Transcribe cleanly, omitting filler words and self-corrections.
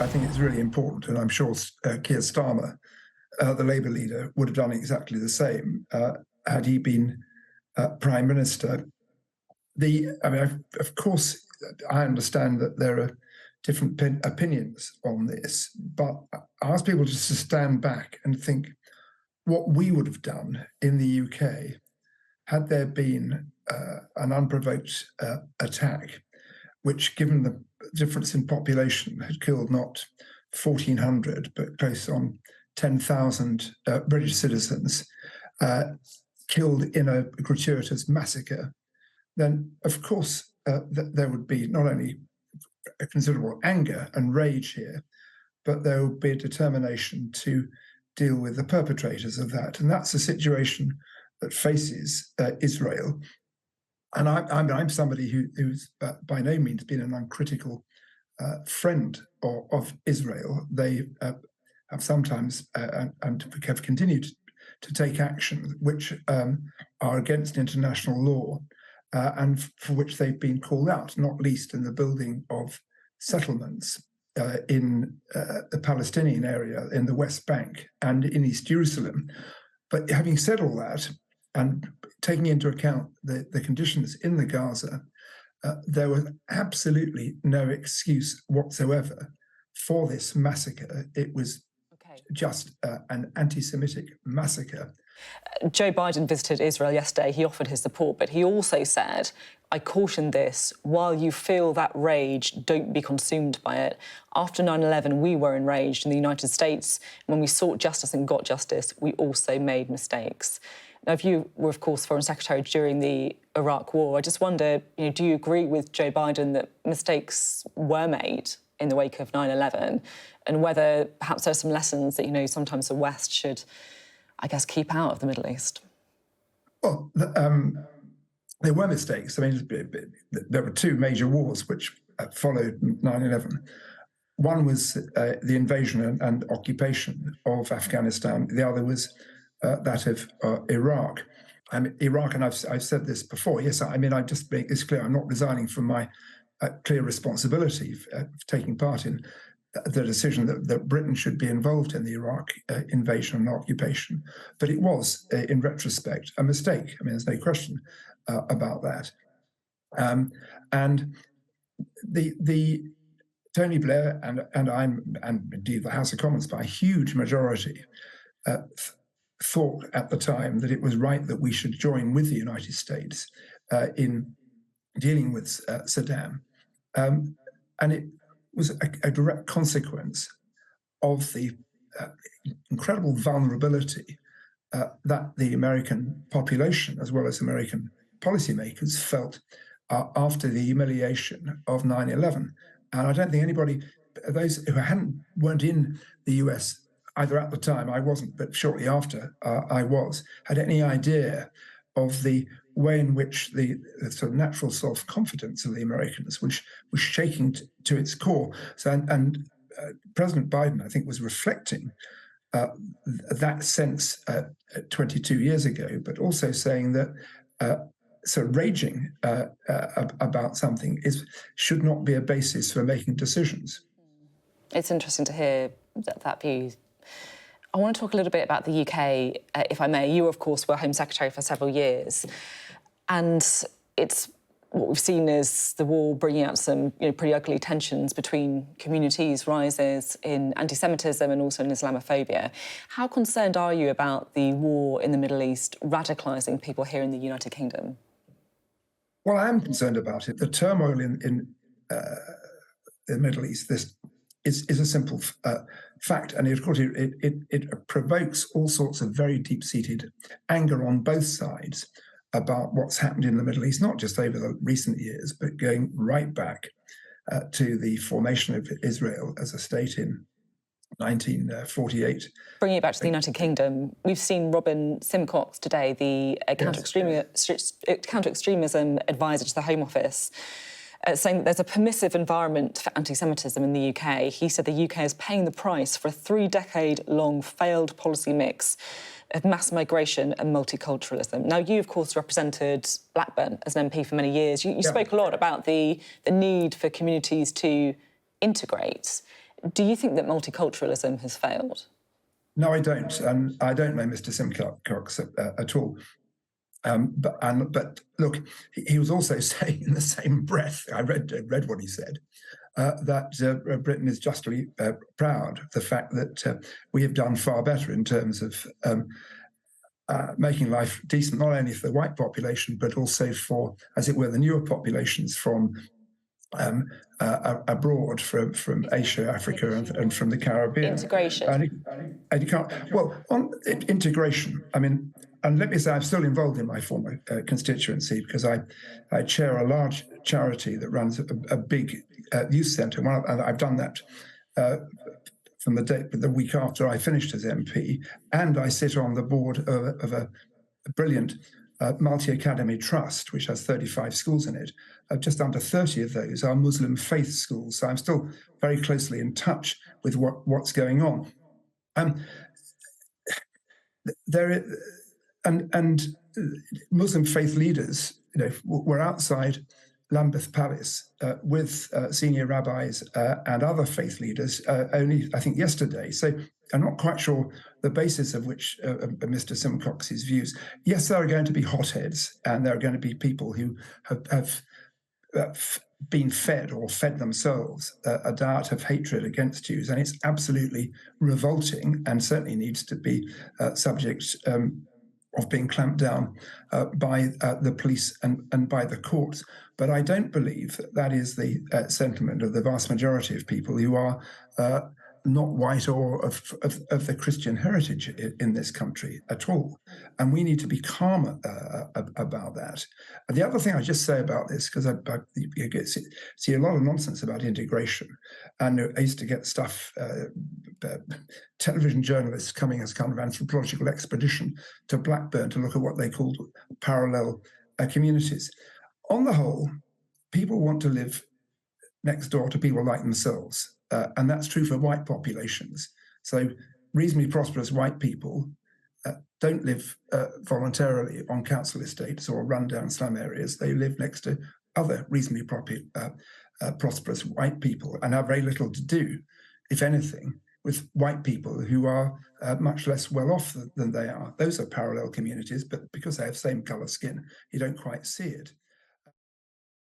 I think it's really important, and I'm sure Keir Starmer, the Labour leader, would have done exactly the same had he been Prime Minister. Of course, I understand that there are different opinions on this, but I ask people just to stand back and think what we would have done in the UK had there been an unprovoked attack, which, given the difference in population, had killed not 1,400, but close on 10,000 British citizens, killed in a gratuitous massacre, then of course there would be not only a considerable anger and rage here, but there would be a determination to deal with the perpetrators of that. And that's a situation that faces Israel. And I'm somebody who's by no means been an uncritical friend of Israel. They have sometimes and have continued to take action which are against international law and for which they've been called out, not least in the building of settlements in the Palestinian area, in the West Bank and in East Jerusalem. But having said all that, and taking into account the conditions in the Gaza, there was absolutely no excuse whatsoever for this massacre. It was just an anti-Semitic massacre. Joe Biden visited Israel yesterday. He offered his support, but he also said, I caution this, while you feel that rage, don't be consumed by it. After 9/11, we were enraged in the United States. When we sought justice and got justice, we also made mistakes. Now, if you were, of course, Foreign Secretary during the Iraq War, I just wonder, do you agree with Joe Biden that mistakes were made in the wake of 9/11, and whether perhaps there are some lessons that, sometimes the West should, I guess, keep out of the Middle East? Well, there were mistakes. There were two major wars which followed 9/11. One was the invasion and occupation of Afghanistan. The other was that of Iraq. Iraq, and I've said this before, yes, I just make this clear, I'm not resigning from my clear responsibility for taking part in the decision that Britain should be involved in the Iraq invasion and occupation. But it was, in retrospect, a mistake. There's no question about that. And the Tony Blair and indeed the House of Commons, by a huge majority, thought at the time that it was right that we should join with the United States in dealing with Saddam. And it was a direct consequence of the incredible vulnerability that the American population, as well as American policymakers, felt after the humiliation of 9/11. And I don't think anybody, those who weren't in the US, either at the time, I wasn't, but shortly after I was, had any idea of the way in which the sort of natural self-confidence of the Americans was shaking to its core. And President Biden, I think, was reflecting that sense 22 years ago, but also saying that raging about something should not be a basis for making decisions. It's interesting to hear that view. I want to talk a little bit about the UK, if I may. You, of course, were Home Secretary for several years. And what we've seen is the war bringing out some pretty ugly tensions between communities, rises in anti-Semitism and also in Islamophobia. How concerned are you about the war in the Middle East radicalising people here in the United Kingdom? Well, I am concerned about it. The turmoil in the Middle East, this is a simple fact, and of course it provokes all sorts of very deep-seated anger on both sides about what's happened in the Middle East, not just over the recent years, but going right back to the formation of Israel as a state in 1948. Bringing it back to the United Kingdom, we've seen Robin Simcox today, the counter-extremism advisor to the Home Office, saying that there's a permissive environment for anti-Semitism in the UK. He said the UK is paying the price for a 3-decade-long failed policy mix of mass migration and multiculturalism. Now, you, of course, represented Blackburn as an MP for many years. You spoke a lot about the need for communities to integrate. Do you think that multiculturalism has failed? No, I don't. And I don't know Mr. Simcox at all. But look, he was also saying in the same breath, I read what he said, that Britain is justly proud of the fact that we have done far better in terms of making life decent, not only for the white population, but also for, as it were, the newer populations from abroad, from Asia, Africa, and from the Caribbean. Integration. And you can't, well, on integration, I mean, and let me say, I'm still involved in my former constituency because I chair a large charity that runs a big youth centre, and I've done that from the week after I finished as MP, and I sit on the board of a brilliant multi-academy trust, which has 35 schools in it. Just under 30 of those are Muslim faith schools. So I'm still very closely in touch with what's going on. And Muslim faith leaders, were outside Lambeth Palace with senior rabbis and other faith leaders only, I think, yesterday. So I'm not quite sure the basis of which Mr. Simcox's views. Yes, there are going to be hotheads, and there are going to be people who have been fed or fed themselves a diet of hatred against Jews, and it's absolutely revolting and certainly needs to be subject of being clamped down by the police and by the courts. But I don't believe that is the sentiment of the vast majority of people who are not white or of the Christian heritage in this country at all. And we need to be calm about that. And the other thing I just say about this, because I see a lot of nonsense about integration, and I used to get stuff, television journalists coming as kind of anthropological expedition to Blackburn to look at what they called parallel communities. On the whole, people want to live next door to people like themselves. And that's true for white populations. So reasonably prosperous white people don't live voluntarily on council estates or rundown slum areas. They live next to other reasonably prosperous white people and have very little to do, if anything, with white people who are much less well off than they are. Those are parallel communities, but because they have same color skin, you don't quite see it.